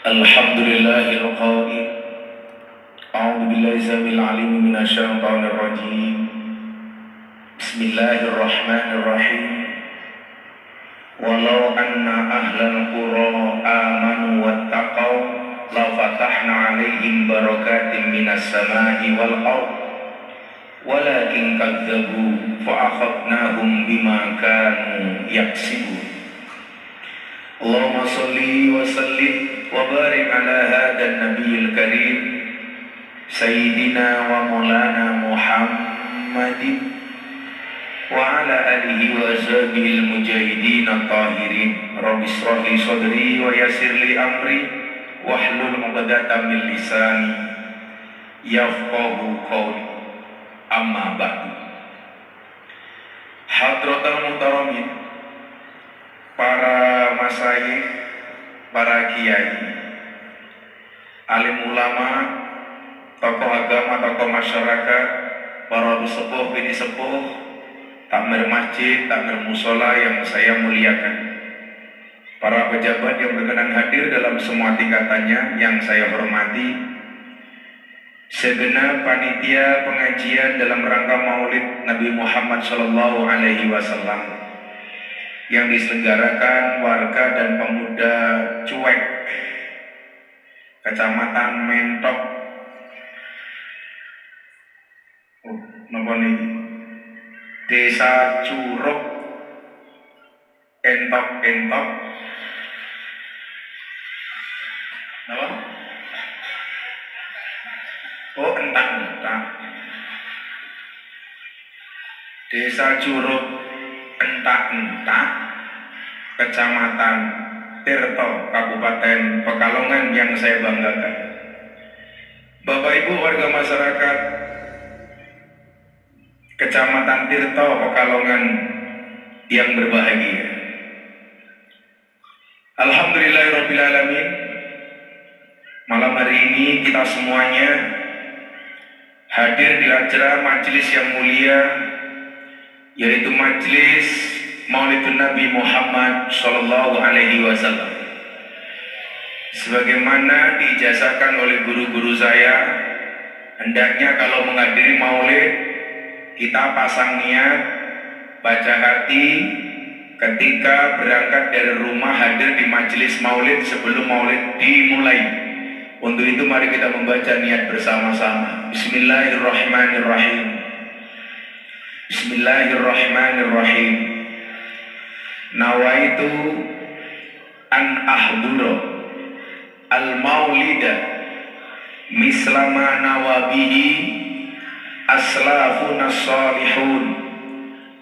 Alhamdulillahil qail. A'udzu billahi samil alim minasyaitonir rajim. Bismillahirrahmanirrahim. Walau anna ahlal qura amanu wattaqau la fatahna 'alaihim barakatin minas sama'i wal ardh walakin kadzdzabu fa akhadnahum bima kanu yaksibun. Allahumma shalli wa sallim wa barik ala hadzal nabiyil karim sayyidina wa maulana Muhammadin wa ala alihi wa ashabihi al-mujahidin at-tahirin. Rabbi shrah li sadri wa yassir li amri wahlul 'uqdatam min lisani yafqahu qawli. Amma ba'du. Hadratul muhtaramin, para masyayikh, para kiai, alim ulama, tokoh agama, tokoh masyarakat, para sepuh, bini sepuh, takmir masjid, takmir musola yang saya muliakan, para pejabat yang berkenan hadir dalam semua tingkatannya yang saya hormati, segenap panitia pengajian dalam rangka Maulid Nabi Muhammad Sallallahu Alaihi Wasallam yang diselenggarakan warga dan pemuda Cuek, Kecamatan Mentok, Desa Curug, Entok, apa? Oh, entak. Desa Curug, entak, Kecamatan Tirto, Kabupaten Pekalongan yang saya banggakan. Bapak Ibu warga masyarakat Kecamatan Tirto, Pekalongan yang berbahagia. Alhamdulillahirabbil alamin. Malam hari ini kita semuanya hadir di acara majelis yang mulia, yaitu majelis Maulidun Nabi Muhammad Sallallahu Alaihi Wasallam. Sebagaimana diijazahkan oleh guru-guru saya, hendaknya kalau menghadiri maulid kita pasang niat, baca hati ketika berangkat dari rumah hadir di majelis maulid sebelum maulid dimulai. Untuk itu mari kita membaca niat bersama-sama. Bismillahirrahmanirrahim. Bismillahirrahmanirrahim. Nawaitu an ahdura al-maulida mislama nawabihi aslafuna salihun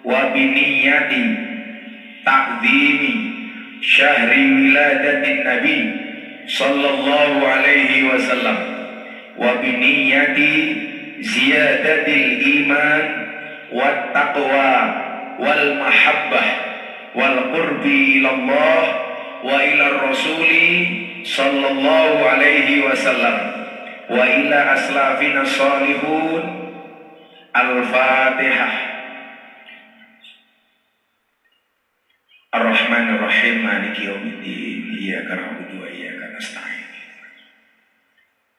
wa biniyati ta'zimi syahri wiladatin nabi sallallahu alaihi wasallam wa biniyati ziyadatil iman wat taqwa wal mahabbah wal qurbi ilallah wa ila rasuli sallallahu alaihi wasallam wa ila aslafina salihun. Al-Fatihah. Ar-Rahmanir-Rahim, Maliki yaumiddin, iyyaka na'budu wa iyyaka nasta'in.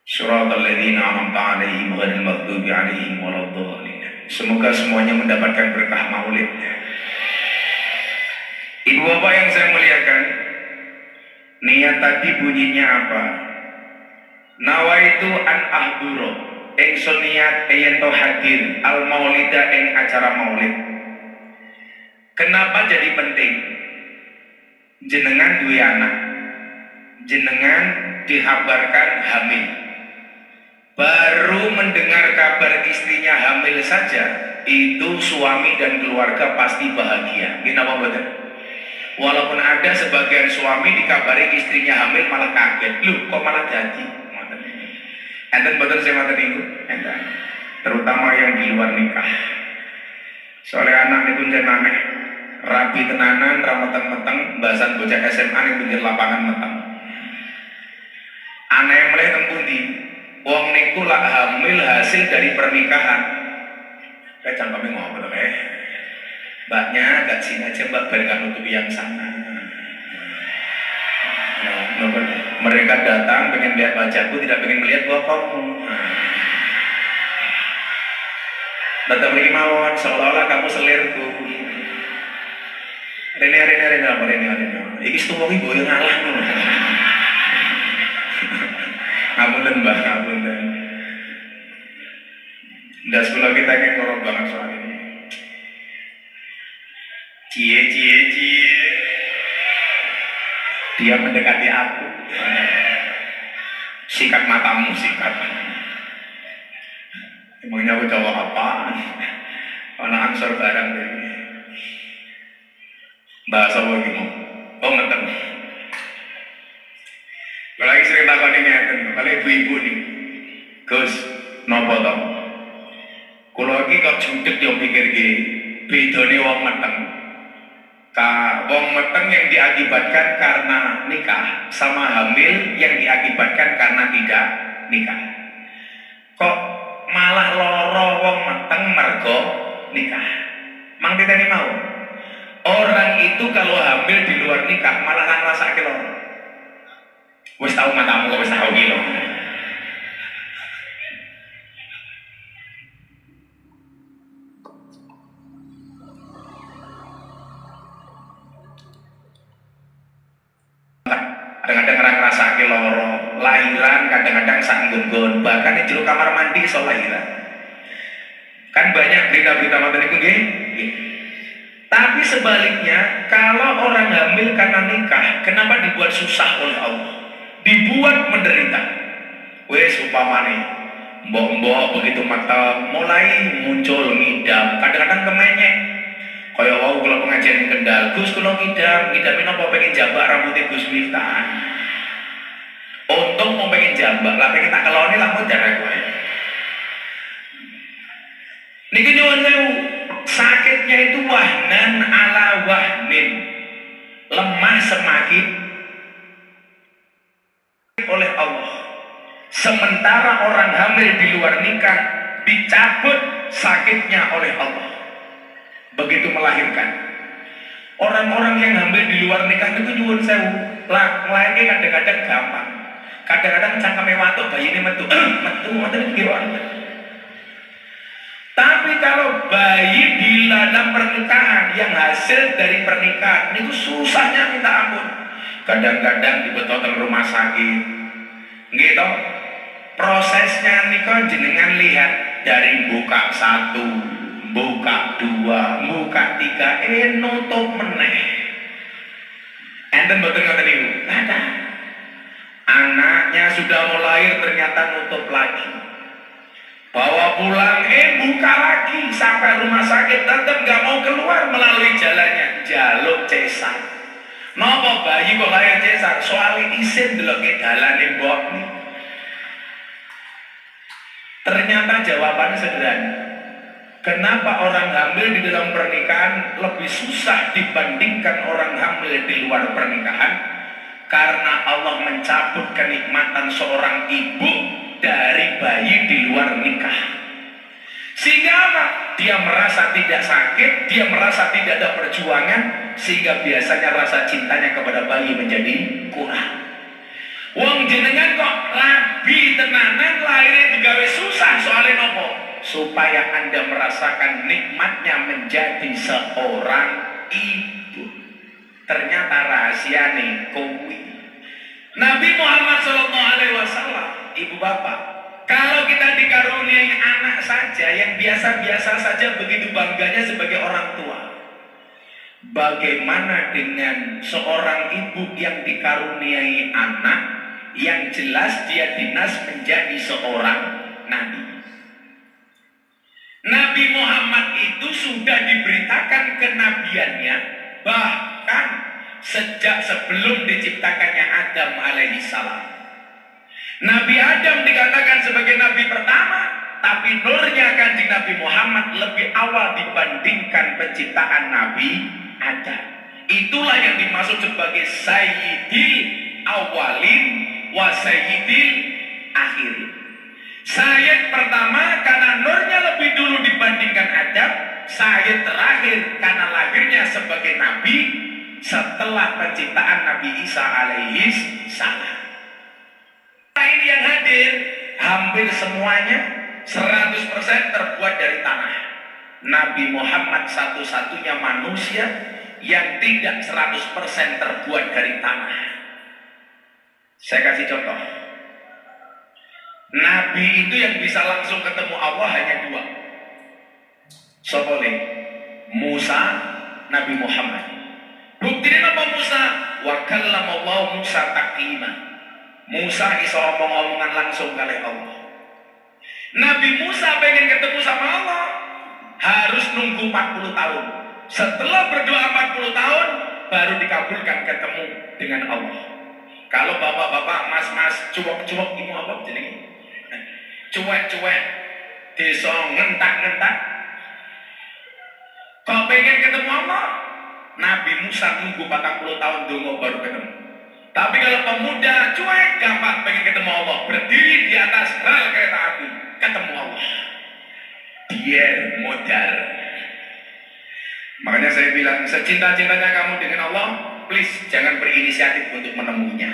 Shiratal ladzina an'amta 'alaihim ghairil maghdubi 'alaihim waladdallin. Semoga semuanya mendapatkan berkah maulid. Ibu bapak yang saya muliakan, niat tadi bunyinya apa? Nawaitu an ahduro, ingsun niat yen to hadir al maulida ing acara maulid. Kenapa jadi penting? Jenengan duwe anak, jenengan dikabarkan hamil. Baru mendengar kabar istrinya hamil saja, itu suami dan keluarga pasti bahagia. Kenapa betul? Walaupun ada sebagian suami dikabari istrinya hamil malah kaget. Loh, kok malah jadi? Enten betul saya matur niku, enten. Terutama yang di luar nikah. Soalnya anak niku jenenge rapi tenanan, rameteng-meteng, bahasan bocah SMA ning pinggir lapangan meteng. Aneh mulai teng pundi? Wong niku lak hamil hasil dari pernikahan. Kayak cangkeme ngopo to kae? Mbaknya agak sini aja mbak, berikan nutupi yang sana. Mereka datang pengen lihat wajahku, tidak pengen melihat bokongmu. Datang pergi mawon, seolah-olah kamu selirku. Rene. Iki setuwoki boyo ngalah ngono. Ngapunten Mbah, ngapunten. Ndak sekolah kita kayak ngorok banget soal ini. Cie. Dia mendekati aku. Sikat matamu, sikat. Emangnya aku cowok apa? Anak ansor barang ini. Bahasa apa gitu? Oh ngeten. Kalau lagi sering takon ini ngeten, kalau ibu-ibu nih, Gus, nopo toh? Kalau lagi kok judek yang pikir gini, bedone wong meteng. Wong meteng yang diakibatkan karena nikah, sama hamil yang diakibatkan karena tidak nikah. Kok malah loro wong meteng mergo nikah? Mang diteni mau? Orang itu kalau hamil di luar nikah malah kan rasa kilo. Wis tahu matamu kok wis tahu kilo. Kadang-kadang orang ngerasa loro, lahiran kadang-kadang sanggun-gun, bahkan di jero kamar mandi iso lahiran. Kan banyak berita-berita mantan itu nggih. Tapi sebaliknya, kalau orang hamil karena nikah, kenapa dibuat susah oleh Allah? Dibuat menderita. Wes upamane, mbok-mbok begitu mata mulai muncul ngidam, kadang-kadang kemenyek. Kaya wau kula pengajian Kendal, Gus kula ngidam napa pengen jambak rambutnya Gus Miftah. Untung mau pengen jambak, lah pengen tak keloni lah mau jarang gue. Niki nyuwun sewu, sakitnya itu wahnan ala wahnin, lemah semakin oleh Allah. Sementara orang hamil di luar nikah dicabut sakitnya oleh Allah. Begitu melahirkan, orang-orang yang hamil di luar nikah itu nyuwun sewu, melahirkan kadang-kadang gampang, kadang-kadang cangkeme watuk bayi ini metu ngoten iki. Tapi kalau bayi di dalam pernikahan yang hasil dari pernikahan itu susahnya minta ampun. Kadang-kadang dibetot rumah sakit, gitu. Prosesnya nika jenengan lihat dari buka 1, buka 2, buka 3, nutup meneh. Enten mboten ngoten niku. Ada. Anaknya sudah mau lahir ternyata nutup lagi. Bawa pulang, buka lagi sampai rumah sakit tetap nggak mau keluar melalui jalannya, jaluk cesar. Nopo bayi kok lahir cesar? Soalnya isin delok ke dalane mbok nih. Ternyata jawabannya sederhana. Kenapa orang hamil di dalam pernikahan lebih susah dibandingkan orang hamil di luar pernikahan? Karena Allah mencabut kenikmatan seorang ibu dari bayi di luar nikah. Sehingga apa? Dia merasa tidak sakit, dia merasa tidak ada perjuangan, sehingga biasanya rasa cintanya kepada bayi menjadi kurang. Wong jenengan kok rabi tenanan lahirnya digawe susah soalnya nopo? Supaya Anda merasakan nikmatnya menjadi seorang ibu. Ternyata rahasia nih kuwi. Nabi Muhammad SAW, ibu bapak, kalau kita dikaruniai anak saja yang biasa-biasa saja begitu bangganya sebagai orang tua, bagaimana dengan seorang ibu yang dikaruniai anak yang jelas dia dinas menjadi seorang nabi? Nabi Muhammad itu sudah diberitakan kenabiannya bahkan sejak sebelum diciptakannya Adam alaihi salam. Nabi Adam dikatakan sebagai nabi pertama, tapi nurnya kanjeng Nabi Muhammad lebih awal dibandingkan penciptaan Nabi Adam. Itulah yang dimaksud sebagai sayyidil awalin wa sayyidil akhirin. Sayyid pertama karena nurnya lebih dulu dibandingkan Adam. Sayyid terakhir karena lahirnya sebagai nabi setelah penciptaan Nabi Isa alaihi salam. hampir semuanya 100% terbuat dari tanah. Nabi Muhammad satu-satunya manusia yang tidak 100% terbuat dari tanah. Saya kasih contoh. Nabi itu yang bisa langsung ketemu Allah hanya dua. Sopole, Musa, Nabi Muhammad. Buktinya apa Musa? Wa kallamallahu Musa taklima. Musa iso omong-omongan langsung kali Allah. Nabi Musa pengen ketemu sama Allah harus nunggu 40 tahun. Setelah berdoa 40 tahun baru dikabulkan ketemu dengan Allah. Kalau bapak-bapak, mas-mas, cuwek-cuwek ini apa jenenge? Cuek-cuek, desa ngentak-ngentak. Kau pengen ketemu Allah? Nabi Musa nunggu 40 tahun dulu baru ketemu. Tapi kalau pemuda cuek, gampang pengen ketemu Allah, berdiri di atas rel kereta api, ketemu Allah. Dia modal. Makanya saya bilang, secinta-cintanya kamu dengan Allah, please jangan berinisiatif untuk menemuinya.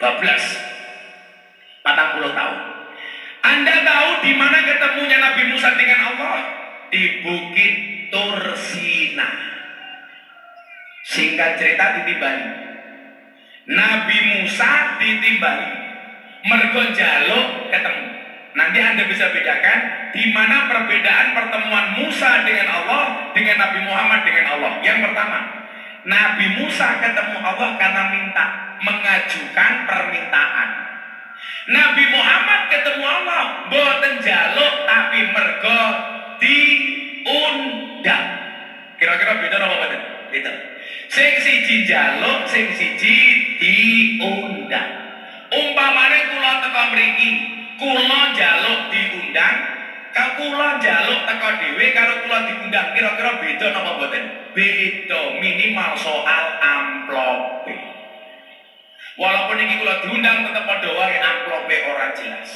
40 tahun. Anda tahu di mana ketemunya Nabi Musa dengan Allah? Di Bukit Tursina. Singkat cerita ditimbali. Nabi Musa ditimbali. Mergo njaluk ketemu. Nanti Anda bisa bedakan di mana perbedaan pertemuan Musa dengan Allah dengan Nabi Muhammad dengan Allah. Yang pertama, Nabi Musa ketemu Allah karena minta, mengajukan permintaan. Nabi Muhammad ketemu Allah boten njaluk tapi mergo diundang. Kira-kira beda apa boten? Beda. Sing siji njaluk, sing siji diundang. Umpamane kula teko mriki, kula njaluk diundang, kula njaluk teko dhewe karo kula diundang, kira-kira beda napa mboten? Beda, minimal soal amplop. Walaupun iki kula diundang tetep padha wae amplope ora jelas.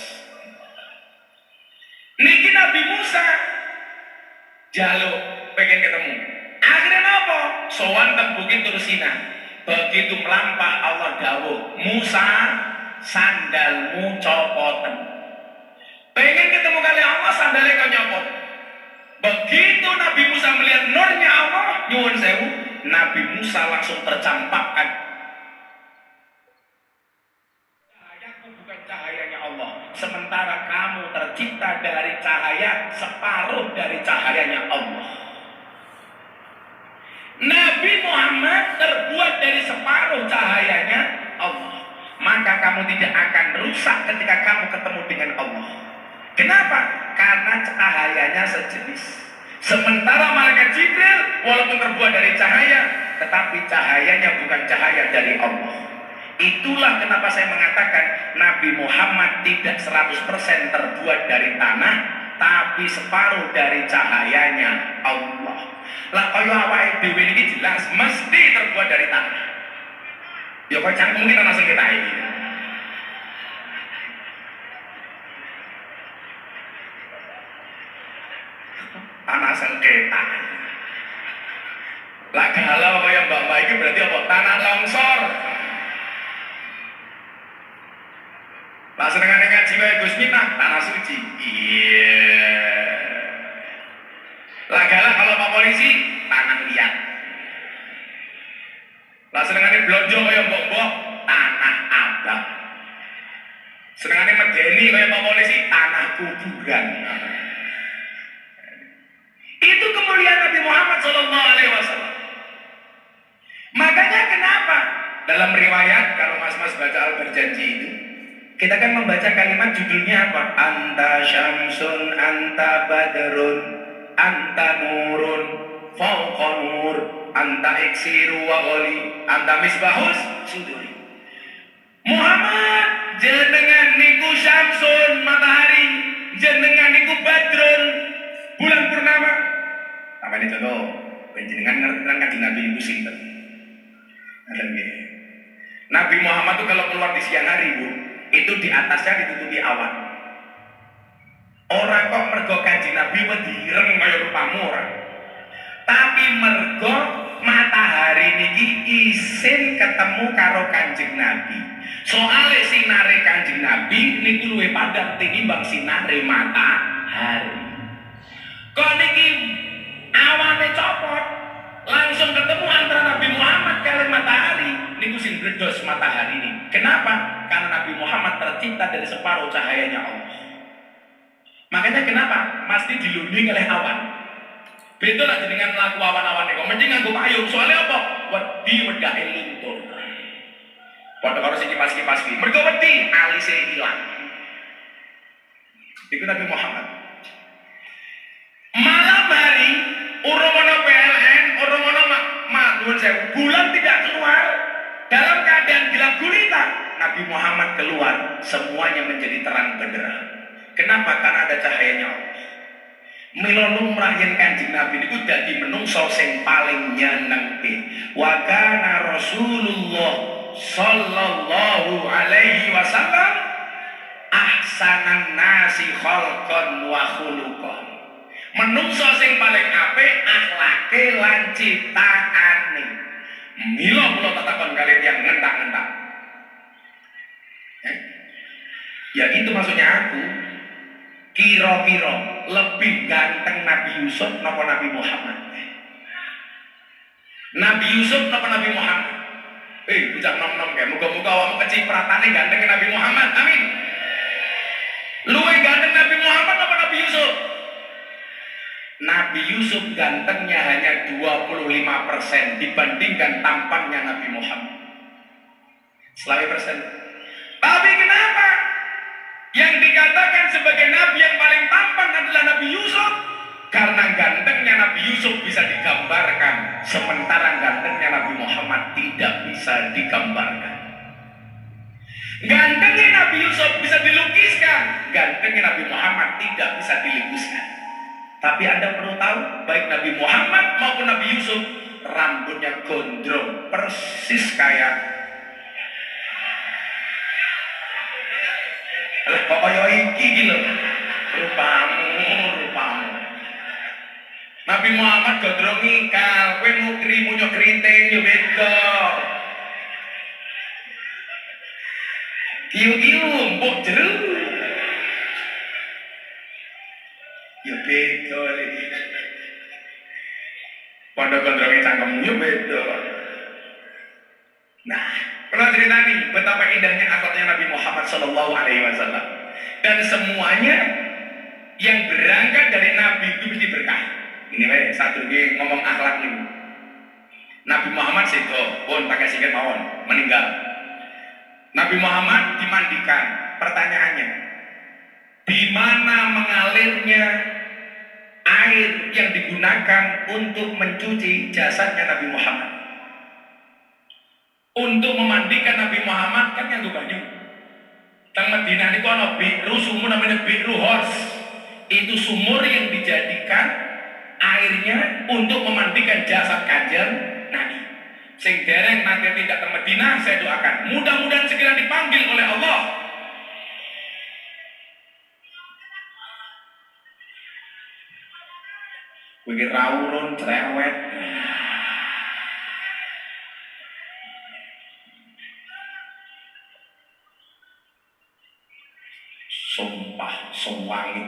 Niki Nabi Musa njaluk pengen ketemu. Akhirnya apa? Sowan teng Bukit Tursina. Begitu melampah Allah dawuh, Musa sandalmu copoten. Pengen ketemu kali Allah sandalnya kau nyopot. Begitu Nabi Musa melihat nurnya Allah, nyuwun sewu, Nabi Musa langsung tercampakkan. Cahayaku bukan cahayanya Allah, sementara kamu tercipta dari cahaya separuh dari cahayanya Allah. Nabi Muhammad terbuat dari separuh cahayanya Allah. Maka kamu tidak akan rusak ketika kamu ketemu dengan Allah. Kenapa? Karena cahayanya sejenis. Sementara malaikat Jibril walaupun terbuat dari cahaya, tetapi cahayanya bukan cahaya dari Allah. Itulah kenapa saya mengatakan Nabi Muhammad tidak 100% terbuat dari tanah, tapi separuh dari cahayanya Allah. Lah kaya awake dhewe iki jelas mesti terbuat dari tanah. Ya kok cangkem kita langsung kita ini. Tanah sengketa. Lah galau kaya mbak-mbak iki berarti apa? Tanah longsor. Lah senengane ngaji kaya Gus Miftah, tanah suci. Iya. Lah galak kalau Pak Polisi, tanah liat. Lah senengane blonjo kaya mbok-mbok, tanah abang. Senengane medeni kaya Pak Polisi, tanah kuburan. Itu kemuliaan Nabi Muhammad SAW. Makanya kenapa dalam riwayat kalau mas-mas baca Al-Berjanji itu, kita kan membaca kalimat judulnya apa? Anta syamsun, anta badrun, anta nurun, fauqa nur, anta iksiru wa ghali, anta misbahus suduri. Muhammad, jenengan niku syamsun, matahari, jenengan niku badrun, bulan purnama. Apa ini contoh? Jenengan ngerti kan kanjeng Nabi ibu sinten? Nabi Muhammad itu kalau keluar di siang hari, Bu, itu di atasnya ditutupi awan. Orang kok mergo kanjeng Nabi wedi ireng kaya rupamu ora. Tapi mergo matahari matahari niki isin ketemu karo Kanjeng Nabi. Soale sinare Kanjeng Nabi niku luwih padhang tinimbang sinare matahari. Kok niki awane copot langsung ketemu antara Nabi Muhammad kalian matahari niku sing gredos matahari ini. Kenapa? Karena Nabi Muhammad tercipta dari separuh cahayanya Allah. Makanya kenapa mesti dilindungi oleh awan. Beda lah dengan laku awan-awan niku. Mending nganggo payung. Soalnya apa? Wedi wedake luntur. Padha karo sing kipas-kipas iki. Mergo wedi alise ilang. Iku Nabi Muhammad. Malam hari urung ana PLN, urung ana bulan tidak keluar dalam keadaan gelap gulita. Nabi Muhammad keluar, semuanya menjadi terang benderang. Kenapa? Karena ada cahayanya Allah. Mila lumrah yen Kanjeng Nabi niku dadi menungso sing paling nyenengke. Wa kana Rasulullah sallallahu alaihi wasallam ahsanan nasi khalqan wa khuluqan. Menungso sing paling apik akhlake lan ciptaane. Mila kula tetakon kalian yang ngentak-ngentak. Ya itu maksudnya aku. Kira-kira lebih ganteng Nabi Yusuf napa Nabi Muhammad? Nabi Yusuf napa Nabi Muhammad? Bujang nom-nom kayak muga-muga awakmu kecipratane ganteng Nabi Muhammad. Amin. Luwe ganteng Nabi Muhammad napa Nabi Yusuf? Nabi Yusuf gantengnya hanya 25% dibandingkan tampannya Nabi Muhammad. 100%. Tapi kenapa? Yang dikatakan sebagai Nabi yang paling tampan adalah Nabi Yusuf. Karena gantengnya Nabi Yusuf bisa digambarkan, sementara gantengnya Nabi Muhammad tidak bisa digambarkan. Gantengnya Nabi Yusuf bisa dilukiskan, gantengnya Nabi Muhammad tidak bisa dilukiskan. Tapi Anda perlu tahu, baik Nabi Muhammad maupun Nabi Yusuf rambutnya gondrong, persis kayak pokoknya iki gitu. Rupamu. Nabi Muhammad gondrong ikal, kowe mukri munyo keriting yo beda. Kiu-kiu mbok jero. Yo beda iki. Padha gondronge cangkemmu yo beda. Nah, kalau cerita nih betapa indahnya akhlaknya Nabi Muhammad Sallallahu Alaihi Wasallam, dan semuanya yang berangkat dari Nabi itu mesti berkah. Ini weh satu lagi ngomong akhlak nih. Nabi Muhammad sedo, pun pakai singkat mawon meninggal. Nabi Muhammad dimandikan. Pertanyaannya, di mana mengalirnya air yang digunakan untuk mencuci jasadnya Nabi Muhammad? Untuk memandikan Nabi Muhammad kan yang banyu. Teng Madinah niku ana bi'ru, sumur namanya bi'ru hors. Itu sumur yang dijadikan airnya untuk memandikan jasad Kanjeng Nabi. Sing dereng nanti tidak teng Madinah, saya doakan mudah-mudahan segera dipanggil oleh Allah. Kuwi rawurun cerewet. Sumpah sewangi.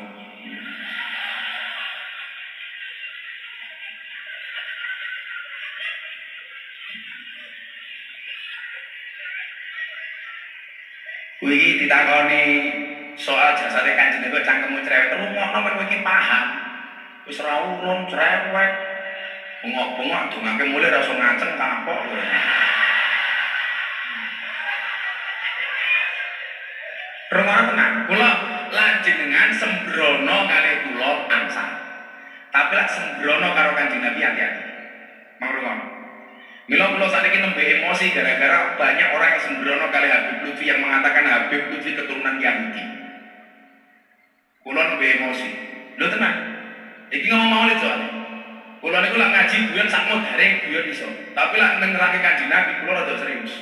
Kuwi ditakoni soal jasade Kanjeng Nabi cangkemmu cerewet, rumono men kowe iki paham. Wis ora urun cerewet. Bengok-bengok dongake mulih rasa ngaceng kapok kowe. Rungono tenan, kula lanjenengan sembrono kalih kula angsal. Tapi lak sembrono karo Kanjeng Nabi hati-hati. Mangrungono. Mila kula sakniki nembe emosi gara-gara banyak orang yang sembrono kalih Habib Lutfi yang mengatakan Habib Lutfi keturunan Yahudi. Kula nembe emosi. Lho tenan. Iki ngomong maulid soalnya. Kula niku lak ngaji guyon sakmo garing guyon iso. Tapi lak nerangke Kanjeng Nabi kula rada serius.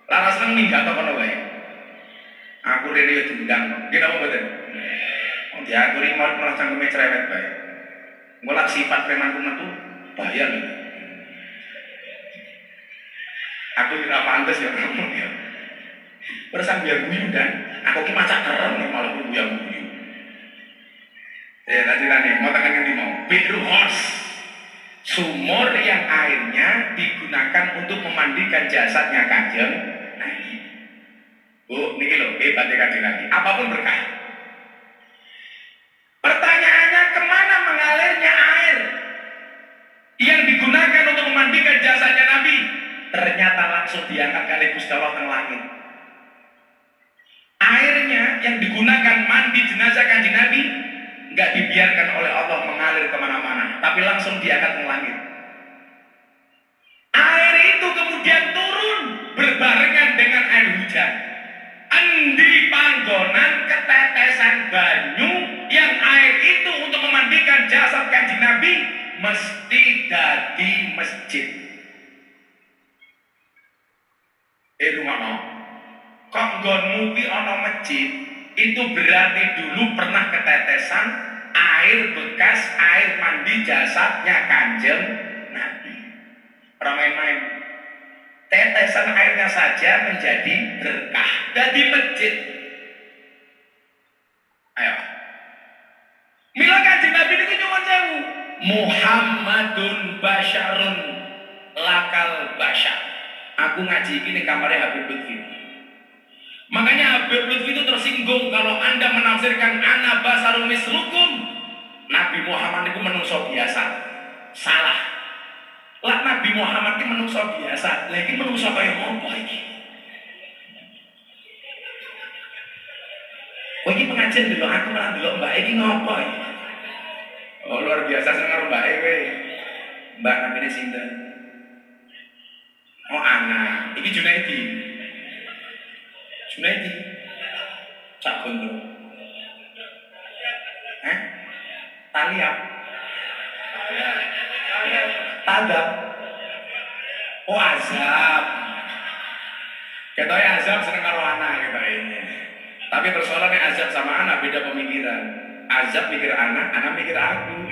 Lara seneng minggat apa kono wae. Aku rene yo diundang. Nggih napa mboten? Wong diaturi malah malah cangkeme cerewet bae. Engko lak sifat preman metu bahaya lho. Aku ora pantes ya ngomong ya. Perasaan biar guyu dan aku ki macak keren nih malah guyu. Ya tadi mau tekan yang mau. Biru horse. Sumur yang airnya digunakan untuk memandikan jasadnya Kanjeng Nabi. Bu, niki lho, hebatnya Kanjeng Nabi. Apapun berkah. Pertanyaannya, kemana mengalirnya air yang digunakan untuk memandikan jasadnya Nabi? Ternyata langsung diangkat kali Gusti Allah teng langit. Airnya yang digunakan mandi jenazah Kanjeng Nabi nggak dibiarkan oleh Allah mengalir kemana-mana, tapi langsung diangkat ke langit. Air itu kemudian turun berbarengan dengan air hujan. Endi panggonan ketetesan banyu yang air itu untuk memandikan jasad Kanjeng Nabi mesti dadi masjid. Rungono, kok nggonmu ki ana masjid? Itu berarti dulu pernah ketetesan air bekas air mandi jasadnya Kanjeng Nabi. Orang main-main. Tetesan airnya saja menjadi berkah, jadi masjid. Ayo. Mila Kanjeng Nabi itu nyuwun sewu. Muhammadun basyarun lakal basyar. Aku ngaji ini kamarnya Habib Lutfi. Makanya Habib Lutfi itu tersinggung kalau Anda menafsirkan ana basarun mislukum. Nabi Muhammad itu menungso biasa. Salah. Lah Nabi Muhammad itu menungso biasa. Lah iki menungso kaya apa iki? Oh iki pengajian dulu aku malah delok Mbak iki ngopo iki? Oh luar biasa sing karo Mbak kowe. Mbak namine sinten? Oh anak, iki Junaidi. Junaidi. Cak Gondro. Taliap. Tadab. Oh azab. Ketoknya azab seneng karo anak ketoknya. Tapi persoalannya azab sama anak beda pemikiran. Azab mikir anak mikir aku.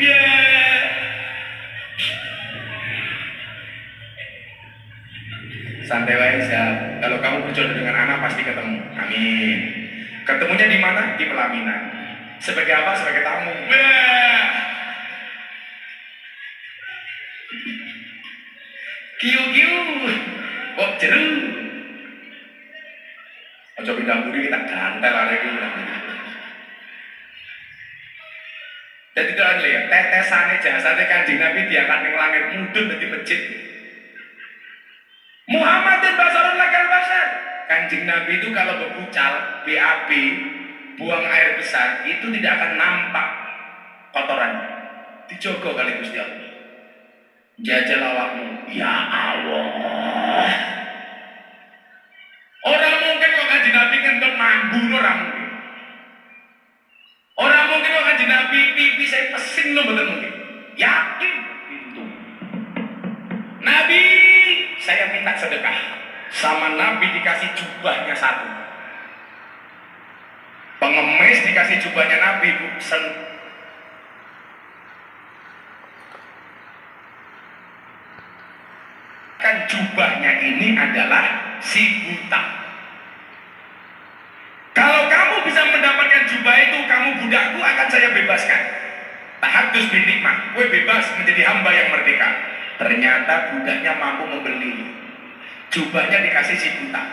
Santai wae Zab. Kalau kamu berjodoh dengan anak pasti ketemu. Amin. Ketemunya di mana? Di pelaminan. Sebagai apa? Sebagai tamu. Kiu-kiu. Kok jeru? Ojo pindah buri kita gantel arek iki. Jadi itu ya, tetesane jasane Kanjeng Nabi diangkat ning langit mudhun dadi masjid. Muhammadin basarun lakal basar. Kanjeng Nabi itu kalau berbucal, BAB, buang air besar, itu tidak akan nampak kotorannya. Dijogo kali Gusti Allah. Jajal awakmu, ya Allah. Orang mungkin kok Kanjeng Nabi ngentot mambun orang mungkin. Orang mungkin kok Kanjeng Nabi pipi saya pesing lo betul mungkin. Yakin itu. Nabi saya minta sedekah. Sama Nabi dikasih jubahnya satu. Pengemis dikasih jubahnya Nabi. Kan jubahnya ini adalah si buta. Kalau kamu bisa mendapatkan jubah itu, kamu budakku akan saya bebaskan. Tahadus bin nikmah, gue bebas menjadi hamba yang merdeka. Ternyata budaknya mampu membeli. Jubahnya dikasih si buta.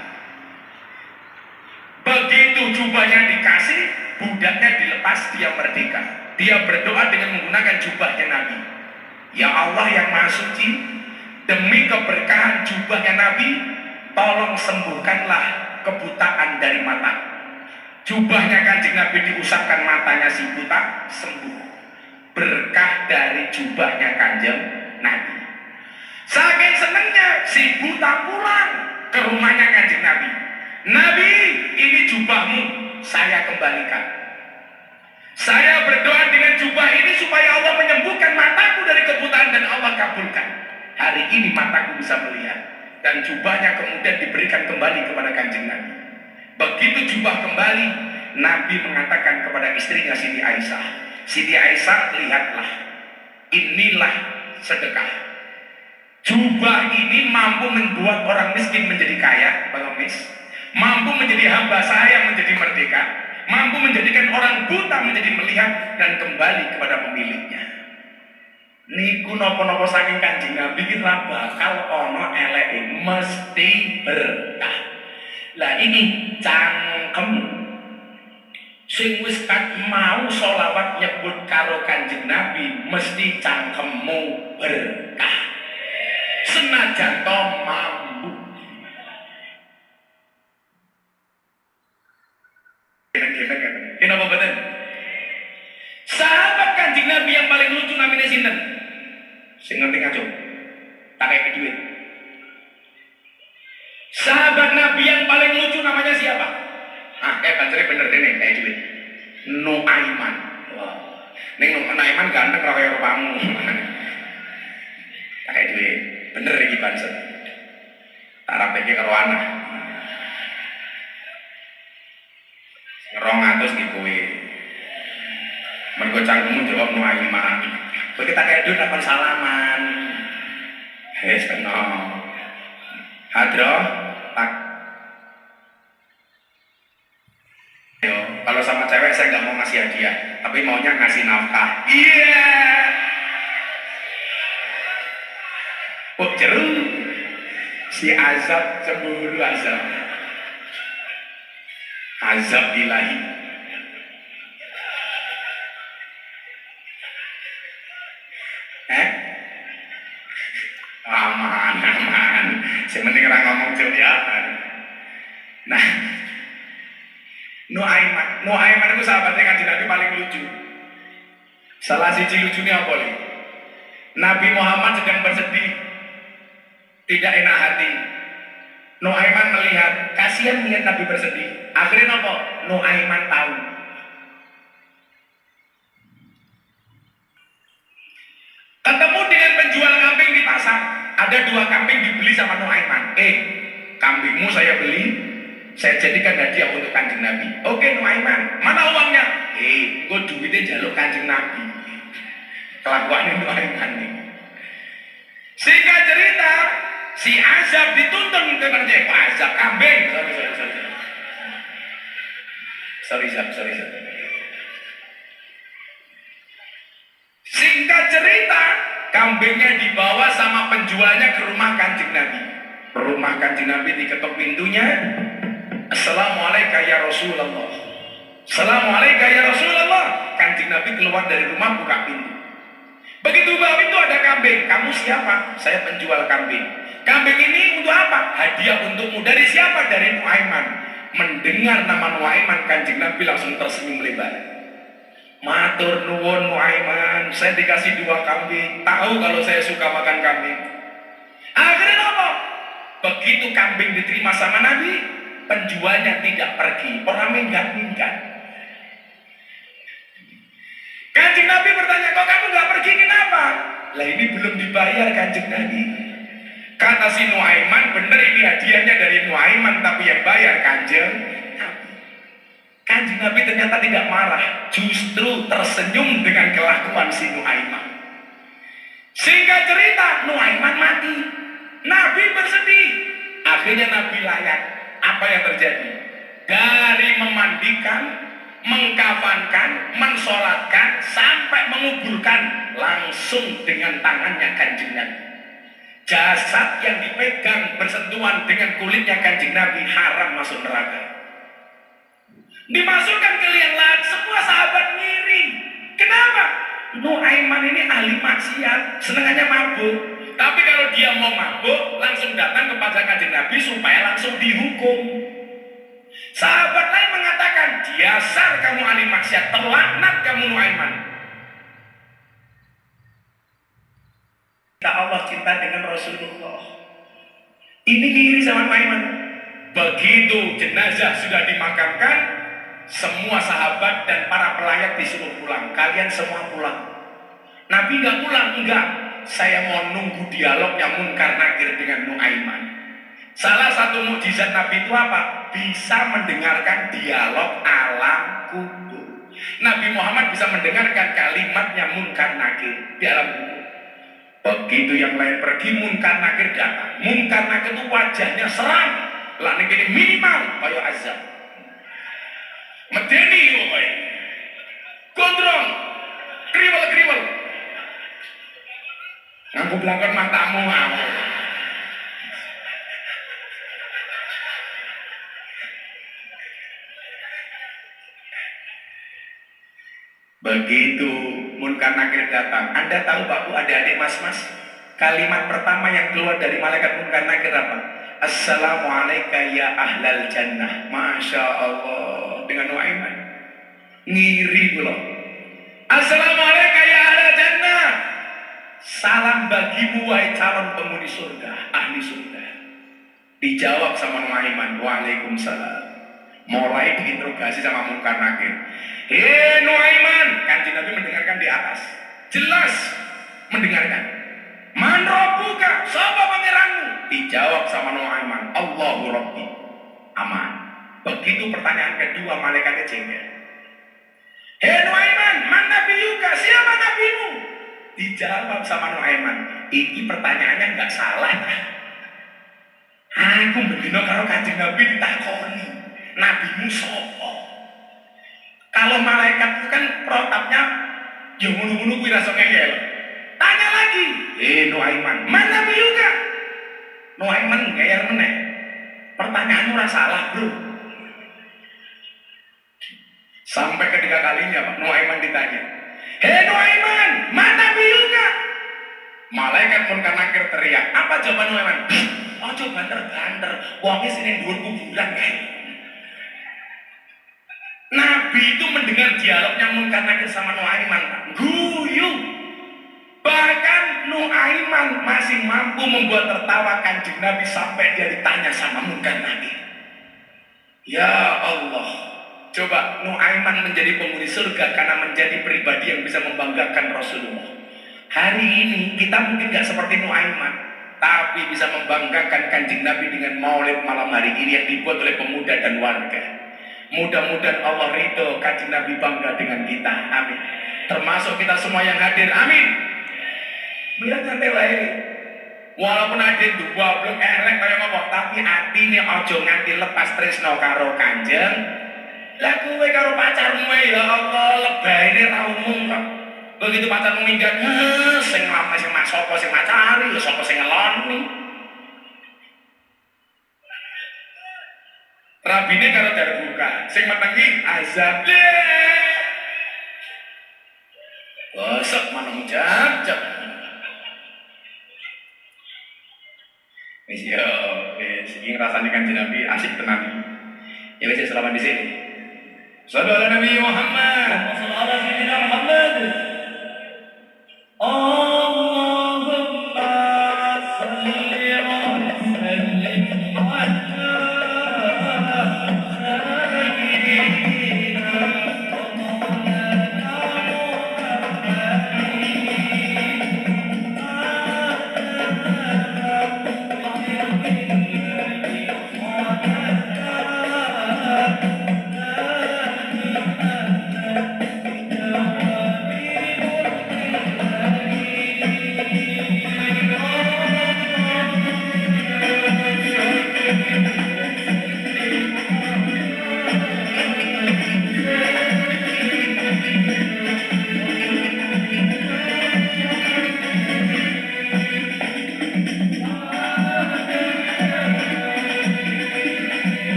Begitu jubahnya dikasih, budaknya dilepas, dia merdeka. Dia berdoa dengan menggunakan jubahnya Nabi. Ya Allah yang Maha Suci, demi keberkahan jubahnya Nabi, tolong sembuhkanlah kebutaan dari mata. Jubahnya Kanjeng Nabi diusapkan matanya si buta, sembuh. Berkah dari jubahnya Kanjeng Nabi. Saking senengnya si buta pulang ke rumahnya Kanjeng Nabi. Nabi, ini jubahmu, saya kembalikan. Saya berdoa dengan jubah ini supaya Allah menyembuhkan mataku dari kebutaan dan Allah kabulkan. Hari ini mataku bisa melihat. Dan jubahnya kemudian diberikan kembali kepada Kanjeng Nabi. Begitu jubah kembali, Nabi mengatakan kepada istrinya Siti Aisyah, Siti Aisyah, lihatlah, inilah sedekah. Jubah ini mampu membuat orang miskin menjadi kaya, pengemis, mampu menjadi hamba saya menjadi merdeka, mampu menjadikan orang buta menjadi melihat dan kembali kepada pemiliknya. Niku nopo-nopo saking Kanjeng Nabi iki ra bakal ana eleke, mesti berkah. Lah ini cangkem sing wis mau sholawat nyebut karo Kanjeng Nabi mesti cangkemmu berkah. Senajan to mampu. Kenapa betul? Sahabat Kanjeng Nabi yang paling lucu namanya sinten? Sing ngerti ngaco. Tak kayak duit. Sahabat Nabi yang paling lucu namanya siapa? Ah, bacanya bener deh nih, kayak duit. Nuaiman. Wah. Ning Nuaiman ganteng ra kaya rupamu. Tak kayak duit. Bener iki banset. Tak rapeke karo anak. 200 di kowe. Mergo cangkemmu jawab Nuaiman. Kowe kita kayak duit akan salaman. Wis kena. Hadro, tak. Yo, kalau sama cewek saya nggak mau ngasih hadiah, tapi maunya ngasih nafkah. Iya. Oh jeru. Si azab cemburu azab. Azab ilahi. Aman. Sementing orang ngomong jeliakan. Nah, Nuaiman itu sahabatnya Kanjeng Nabi paling lucu. Salah siji lucunya apa nih? Nabi Muhammad sedang bersedih, tidak enak hati. Nuaiman melihat, kasihan melihat Nabi bersedih. Akhirnya apa? Nuaiman tahu. Ketemu dengan penjual kambing di pasar. Ada 2 kambing dibeli sama Nuaiman. Kambingmu saya beli, saya jadikan hadiah untuk Kanjeng Nabi. Oke Nuaiman, mana uangnya? Gue duitnya jaluk Kanjeng Nabi. Kelakuan Nuaiman nih. Sehingga cerita, si Azab dituntun ke kerja. Azab kambing. Sorry. Singkat cerita, kambingnya dibawa sama penjualnya ke rumah Kanjeng Nabi. Rumah Kanjeng Nabi diketuk pintunya. Assalamualaikum ya Rasulullah. Assalamualaikum ya Rasulullah. Kanjeng Nabi keluar dari rumah buka pintu. Begitu buka pintu ada kambing. Kamu siapa? Saya penjual kambing. Kambing ini untuk apa? Hadiah untukmu. Dari siapa? Dari Nuaiman. Mendengar nama Nuaiman, Kanjeng Nabi langsung tersenyum lebar. Matur nuwun Nuaiman, saya dikasih 2 kambing. Tahu kalau saya suka makan kambing. Akhirnya apa? Begitu kambing diterima sama Nabi, penjualnya tidak pergi. Orang minggat-minggat. Kanjeng Nabi bertanya, kok kamu nggak pergi, kenapa? Lah ini belum dibayar Kanjeng Nabi. Kata si Nuaiman, bener ini hadiahnya dari Nuaiman, tapi yang bayar Kanjeng Nabi. Kanjeng Nabi ternyata tidak marah, justru tersenyum dengan kelakuan si Nuaiman. Singkat cerita, Nuaiman mati. Nabi bersedih. Akhirnya Nabi layak. Apa yang terjadi? Dari memandikan, mengkafankan, mensolatkan, sampai menguburkan, langsung dengan tangannya Kanjeng Nabi. Jasad yang dipegang bersentuhan dengan kulitnya Kanjeng Nabi haram masuk neraka. Dimasukkan ke liang lahat, semua sahabat ngiri. Kenapa? Nuaiman ini ahli maksiat, senengannya mabuk. Tapi kalau dia mau mabuk, langsung datang kepada Kanjeng Nabi supaya langsung dihukum. Sahabat lain mengatakan, dasar kamu ahli maksiat, terlaknat kamu Nuaiman. Allah cinta dengan Rasulullah. Ini ngiri sama Nuaiman. Begitu jenazah sudah dimakamkan, semua sahabat dan para pelayat disuruh pulang. Kalian semua pulang. Nabi nggak pulang, enggak. Saya mau nunggu dialognya Munkar Nakir dengan Nuaiman. Salah satu mukjizat Nabi itu apa? Bisa mendengarkan dialog alam kubur. Nabi Muhammad bisa mendengarkan kalimatnya Munkar Nakir di alam kubur. Begitu yang lain pergi, Munkar Nakir datang. Munkar Nakir itu wajahnya seram. Lah ning kene minimal kaya azab. Medeni kowe. Gondrong. Kriwel-kriwel. Nganggo blangkon matamu aku. Begitu Munkar Nakir datang, Anda tahu Pak Bu, adik-adik mas-mas, kalimat pertama yang keluar dari malaikat Munkar Nakir apa? Assalamualaikum ya ahlal jannah. Masya Allah. Dengan Nuaiman ngiri pula. Assalamualaikum ya ahlal jannah. Salam bagimu wahai calon penghuni surga, ahli surga. Dijawab sama Nuaiman, waalaikumsalam. Mulai diinterogasi sama Munkar Nakir. Hei Nuaiman, Kanjeng Nabi mendengarkan di atas, jelas mendengarkan. Man rabbuka, sapa pangeranmu? Dijawab sama Nuaiman, Allahu Rabbi. Aman. Begitu pertanyaan kedua, malaikatnya jengkel. Hei Nuaiman, man nabiyuka, siapa nabimu? Dijawab sama Nuaiman, ini pertanyaannya nggak salah. Aku mendino karo Kanjeng Nabi ditakoni, nabimu sapa? Kalau malaikat itu kan protapnya ya ngono-ngono kuwi rasa ngeyel. Tanya lagi, Nuaiman, mana juga? Nuaiman ngeyel meneh. Pertanyaanmu ora salah, Bro. Sampai ketiga kalinya Pak Nuaiman ditanya, "Hei Nuaiman, mana juga?" Malaikat Munkar Nakir teriak. Apa jawaban Nuaiman? Ojo banter-banter, wong iki sini dhuwur kuburan kae. Nabi itu mendengar dialognya Munkar Nakir sama Nuaiman, guyu. Bahkan Nuaiman masih mampu membuat tertawa Kanjeng Nabi sampai dia ditanya sama Munkar Nakir. Ya Allah, coba Nuaiman menjadi penghuni surga karena menjadi pribadi yang bisa membanggakan Rasulullah. Hari ini kita mungkin gak seperti Nuaiman, tapi bisa membanggakan Kanjeng Nabi dengan maulid malam hari ini yang dibuat oleh pemuda dan warga. Mudah-mudahan Allah ridho, Kanjeng Nabi bangga dengan kita. Amin. Termasuk kita semua yang hadir. Amin. Biar santai wae. Walaupun ada dua blok elek kaya ngapa, tapi atine aja nganti lepas tresno karo Kanjeng. Lah kowe karo pacarmu ya Allah, lebaine ra umum kok. Begitu pacarmu minggat, sing lama sing mak sapa sing macari, ya sapa sing ngeloni. Rabine karo darbuka, sing metengi azab. Bosok manung jajak. Wis yo, wis iki ngrasani Kanjeng Nabi asik tenan. Ya wis selamat di sini. Sallu ala Nabi Muhammad. Sallallahu alaihi Muhammad. Allahumma salli wa sallim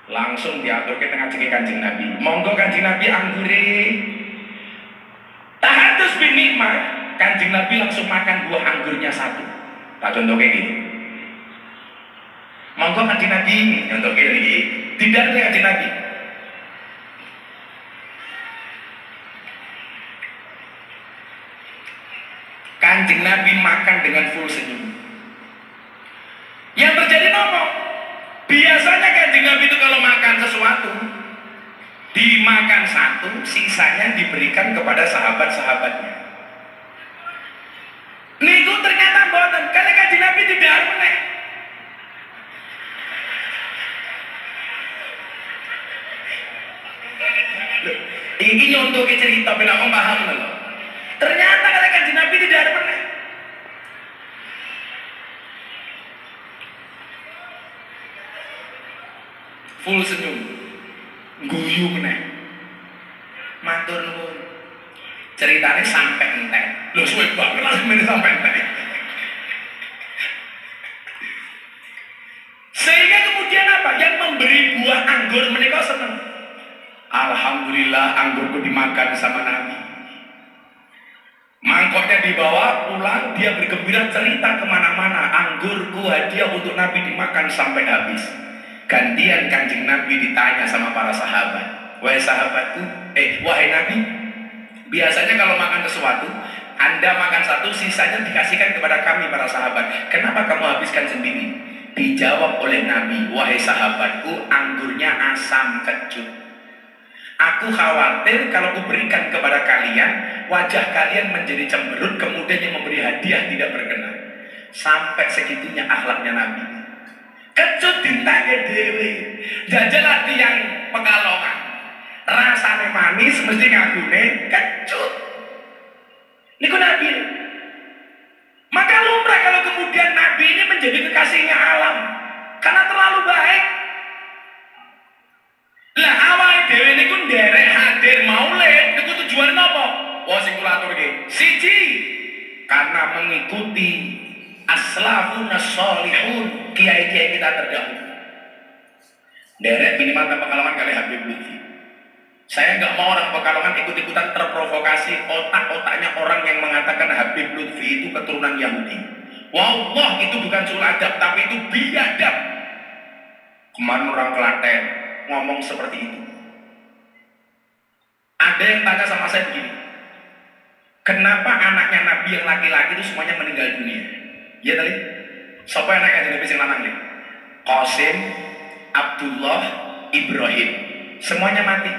Langsung diatur ke tengah cengih Kanjeng Nabi. Monggo Kanjeng Nabi anggure. Tahatus bin nikmah, Kanjeng Nabi langsung makan buah anggurnya satu. Tak contoh kayak gini. Monggo Kanjeng Nabi, contoh kayak gini. Tidak ada Kanjeng Nabi. Kanjeng Nabi makan dengan full senyum. Yang terjadi nopo? Biasanya Kanjeng Nabi itu kalau makan sesuatu, dimakan satu, sisanya diberikan kepada sahabat-sahabatnya. Niku ternyata mboten, karena Kanjeng Nabi tidak meneh. Ini nyontoh ke cerita bila om paham loh. Ternyata kalau Kanjeng Nabi tidak meneh. Full senyum, guyu meneh, matur nuwun. Ceritanya sampai entek, lo suwe banget lah sebenarnya sampai entek. Sehingga kemudian apa? Yang memberi buah anggur menika seneng. Alhamdulillah anggurku dimakan sama Nabi. Mangkoknya dibawa pulang, dia bergembira cerita kemana-mana. Anggurku hadiah untuk Nabi dimakan sampai habis. Gantian Kanjeng Nabi ditanya sama para sahabat, wahai sahabatku, wahai Nabi, biasanya kalau makan sesuatu, Anda makan satu, sisanya dikasihkan kepada kami para sahabat. Kenapa kamu habiskan sendiri? Dijawab oleh Nabi, wahai sahabatku, anggurnya asam kecut. Aku khawatir kalau kuberikan kepada kalian, wajah kalian menjadi cemberut, kemudian yang memberi hadiah tidak berkenan. Sampai segitunya akhlaknya Nabi. Kecut dintanya dewe, jajalah tiang Pekalongan, rasanya manis mesti ngagune kecut. Niku Nabi. Maka lumrah kalau kemudian Nabi ini menjadi kekasihnya alam, karena terlalu baik. Lah awal dewe niku nderek hadir maulid, niku tujuan apa? Wah sing kula aturke. Siji, karena mengikuti aslafun as-solihun, kiai-kiai kita terdahulu. Derek minimal ke Pekalongan kali Habib Lutfi. Saya nggak mau orang Pekalongan ikut-ikutan terprovokasi otak-otaknya orang yang mengatakan Habib Lutfi itu keturunan Yahudi. Wallah itu bukan sul adab, tapi itu biadab. Kemarin orang Klaten ngomong seperti itu. Ada yang tanya sama saya begini, kenapa anaknya Nabi yang laki-laki itu semuanya meninggal dunia? Iya tadi, siapa yang naik Nabi sing lanang nih? Qasim, Abdullah, Ibrahim, semuanya mati.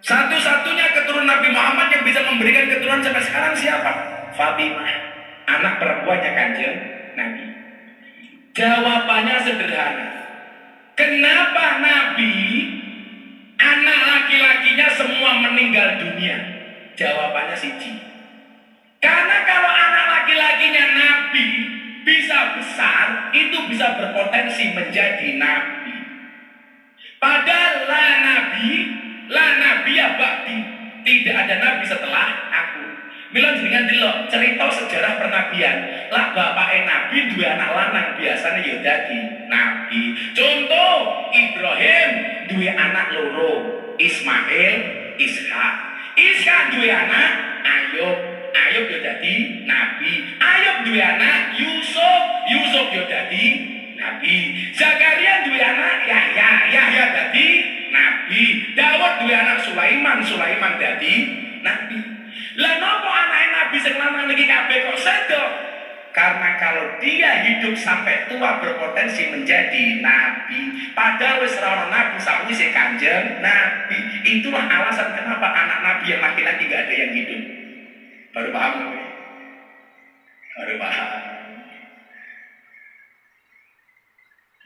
Satu-satunya keturunan Nabi Muhammad yang bisa memberikan keturunan sampai sekarang siapa? Fatimah, anak perempuannya Kanjeng Nabi. Jawabannya sederhana. Kenapa Nabi anak laki-lakinya semua meninggal dunia? Jawabannya siji. Karena kalau anak laki-lakinya Nabi bisa besar, itu bisa berpotensi menjadi Nabi. Padahal la Nabi ya ba'di, tidak ada Nabi setelah aku. Mila jenengan delok cerita sejarah pernabian. Lah bapake Nabi dua anak lanang biasanya ya dadi Nabi. Contoh Ibrahim dua anak loro, Ismail, Ishak. Ishak dua anak Ayub. Ayub yo dadi Nabi. Ayub duwe anak Yusuf. Yusuf yo dadi Nabi. Zakaria duwe anak Yahya. Yahya dadi Nabi. Daud duwe anak Sulaiman. Sulaiman dadi Nabi. Lah nopo anake Nabi sing lanang niki kabeh kok sedo? Karena kalau dia hidup sampai tua berpotensi menjadi Nabi. Padahal wis ora ono Nabi sakwise Kanjeng Nabi. Itulah alasan kenapa anak Nabi yang laki-laki gak ada yang hidup. Baru paham loh, baru paham.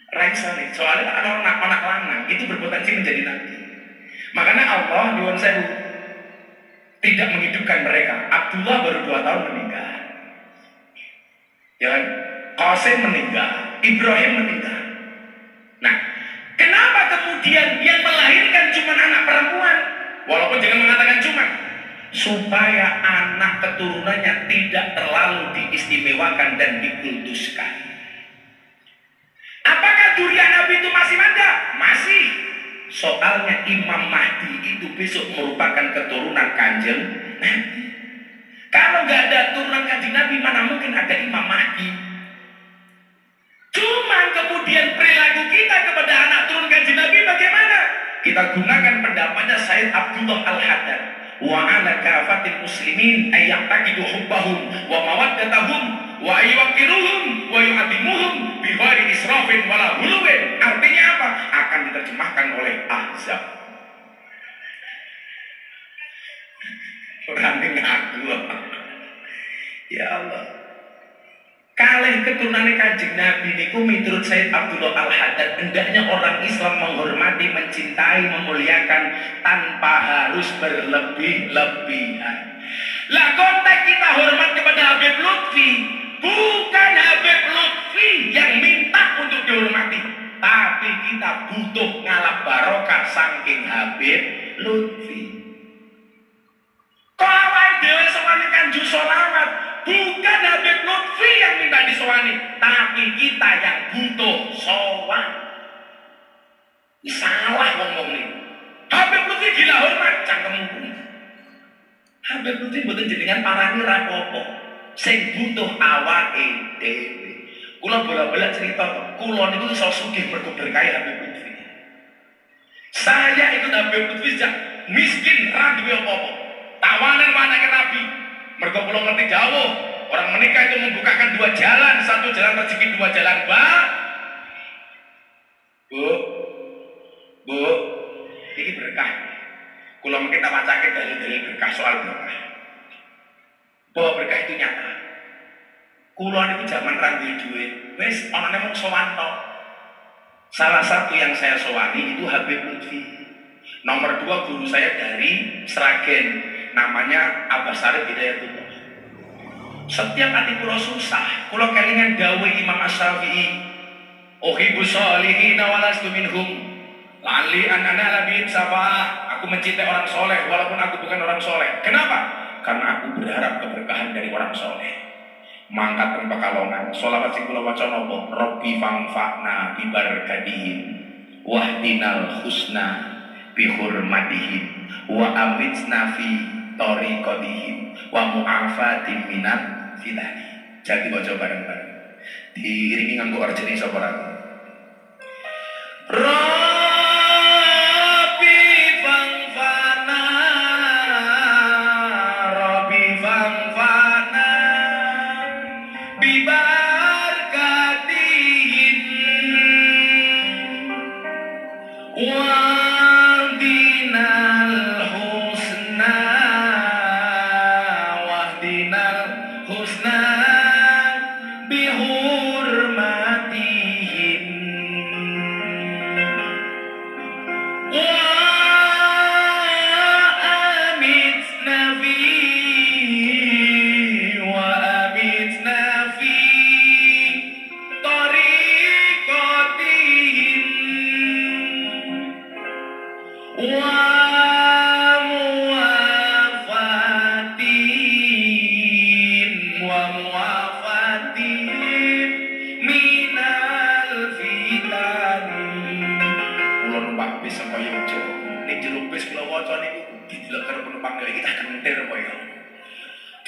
Raisa nih, soalnya anak lanang itu berpotensi menjadi nabi. Makanya Allah nyuwun sewu tidak menghidupkan mereka. Abdullah baru 2 tahun meninggal, ya kan? Qasim meninggal, Ibrahim meninggal. Nah, kenapa kemudian yang melahirkan cuma anak perempuan? Walaupun jangan mengatakan cuma, supaya anak keturunannya tidak terlalu diistimewakan dan dikultuskan. Apakah durian Nabi itu masih ada? Soalnya Imam Mahdi itu besok merupakan keturunan Kanjeng Nabi. Kalau nggak ada turunan Kanjeng Nabi, mana mungkin ada Imam Mahdi? Cuman kemudian perilaku kita kepada anak turun Kanjeng Nabi bagaimana? Kita gunakan pendapatnya Said Abdullah Al-Haddad. Wa ala kafatil muslimin ayyaqtaqidu hubbahum wa mawaddatahum wa aywaqiruhum wa yu'adimuhum bi ghairi israfin wala huluwin. Artinya apa? Akan diterjemahkan oleh Ahzab. Orang ngaku. Ya Allah. Kalih keturunannya Kanjeng Nabi niku miturut Said Abdullah Al-Haddad, hendaknya orang Islam menghormati, mencintai, memuliakan tanpa harus berlebih-lebihan. Lah konteks kita hormat kepada Habib Lutfi, bukan Habib Lutfi yang minta untuk dihormati, tapi kita butuh ngalap barokah saking Habib Lutfi. Kok awake dhewe sowani Kanjeng Sholawat, bukan Habib Lutfi yang minta disowani, tapi kita yang butuh sowan. Ini salah ngomong nih. Habib Lutfi gila hormat, cangkemmu. Habib Lutfi mboten jenengan parani rapopo. Sing butuh awake dhewe. Kula bola-bola cerita, kula niku iso sugih mergo berkah Habib Lutfi. Saya ikut Habib Lutfi sejak miskin ra duwe apa-apa. Tawanan mana ke Nabi, mergo kula ngerti jauh. Orang menikah itu membukakan dua jalan, satu jalan rezeki, dua jalan Bu, ini berkah. Kula mungkin tak bacakan dalil-dalil berkah soal berkah. Bahwa berkah itu nyata. Kula niku zaman ra duwe duit, wis ana nang sowan tok. Salah satu yang saya sowani itu Habib Lutfi. Nomor 2 guru saya dari Sragen, namanya Abbas Syarif Hidayatullah. Setiap hati kula susah, kula kelingan dawuh Imam Asy-Syafi'i, uhibbu sholihina wa lastu minhum, lali anana labin safa'ah. Aku mencintai orang soleh walaupun aku bukan orang soleh. Kenapa? Karena aku berharap keberkahan dari orang soleh. Mangkat tanpa kalongan, sholawat sing kula waca napa? Rabbi fangfa'na bi barakatihim wahdinal husna bi hurmatihim wa amitsna fi tariqatihim wa mu'afatin minat fitani. Jadi baca bareng-bareng. Diiringi nganggo arjene sapa ra? Rabbi fangfana, Rabbi fangfana bi barakatihim wa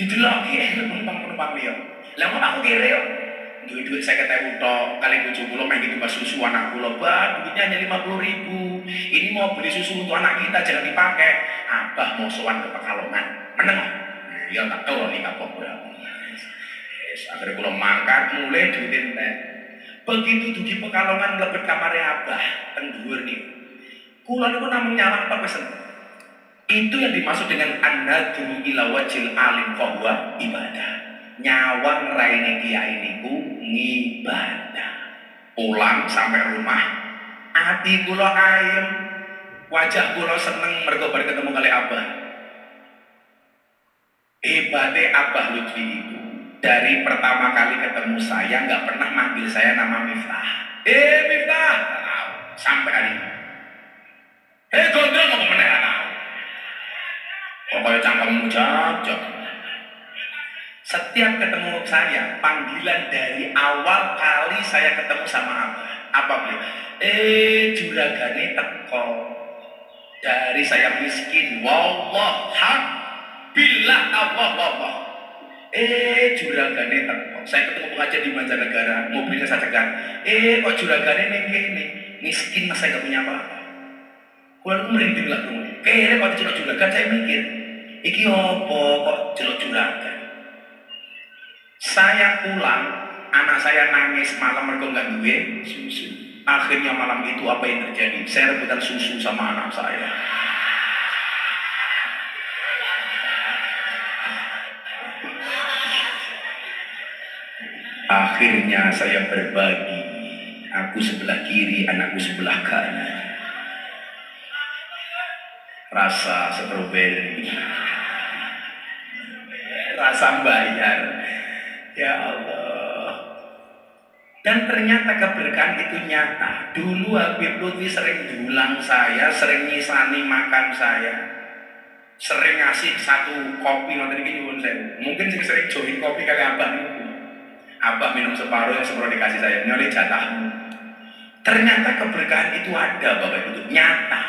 dideloki penumpang liya. Lah kok aku kira yo duit-duit 50.000 tok kali bojo kula main gitu pas susu anak kula, duitnya hanya 50.000. Ini mau beli susu untuk anak kita jangan dipakai. Abah mau sowan ke Pekalongan. Meneng. Ya tak keloni kapok ora. Wis akhire kula mangkat mulai duit entek. Begitu dugi Pekalongan mlebet kamare Abah teng dhuwur niku. Kula niku namung nyawang tok pesen. Itu yang dimaksud dengan an-nadru ila wajil alim fahuwa ibadah. Nyawang raine kiai niku ngibadah. Pulang sampai rumah, ati kula ayem, wajah kula seneng mergo bar ketemu kali Abah. Hebate Abah Lutfi itu dari pertama kali ketemu saya nggak pernah manggil saya nama Miftah. Miftah, sampai hari ini. Gondrong ngomong meneh ana. Pokoknya cangkemmu jajak. Setiap ketemu saya, panggilan dari awal kali saya ketemu sama Abah, Apa beliau? Juragane teko dari saya miskin. Wallah hak billah Allah. Juragane teko. Saya ketemu pengajar di Banjarnegara, mobilnya saya cegat. Kok juragane ning kene? Miskin mas, saya gak punya apa-apa. Kulo merinding lah dong. Kayaknya kok celok juragan, saya mikir, iki opo kok celok juragan? Saya pulang, anak saya nangis malam mereka nggak duwe susu. Akhirnya malam itu apa yang terjadi? Saya rebutan susu sama anak saya. Akhirnya saya berbagi. Aku sebelah kiri, anakku sebelah kanan. Rasa stroberi, rasa bayar. Ya Allah. Dan ternyata keberkahan itu nyata. Dulu Habib Lutfi sering diulang saya, sering nyisani makan saya, sering ngasih satu kopi nanti ini nyuwun saya. Mungkin sering join kopi kali abah itu. Abah minum separuh, yang separuh dikasih saya. Nyoli jatahmu. Ternyata keberkahan itu ada, Bapak Ibu, nyata.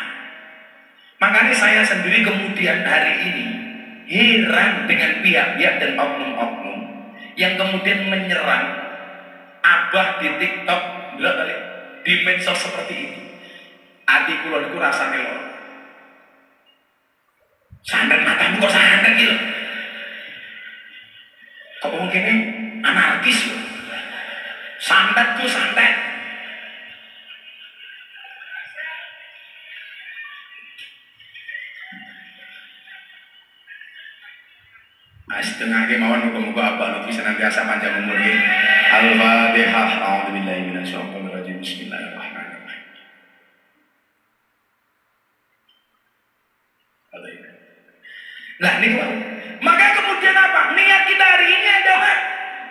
Makanya saya sendiri kemudian hari ini heran dengan pihak-pihak dan oknum-oknum yang kemudian menyerang abah di TikTok, di medsos seperti itu. Hati kula niku rasane lho. Santet matamu kok santet iki lho. Kok mungkin anarkis lho. Santetku santet. Setengah kemauan muka-muka Abah Lutfi senantiasa panjang umurnya. Al-Fatihah. A'udzubillahi minasyaitonir rajim. Bismillahirrahmanirrahim. Nah, ini maka kemudian apa? Niat kita hari ini adalah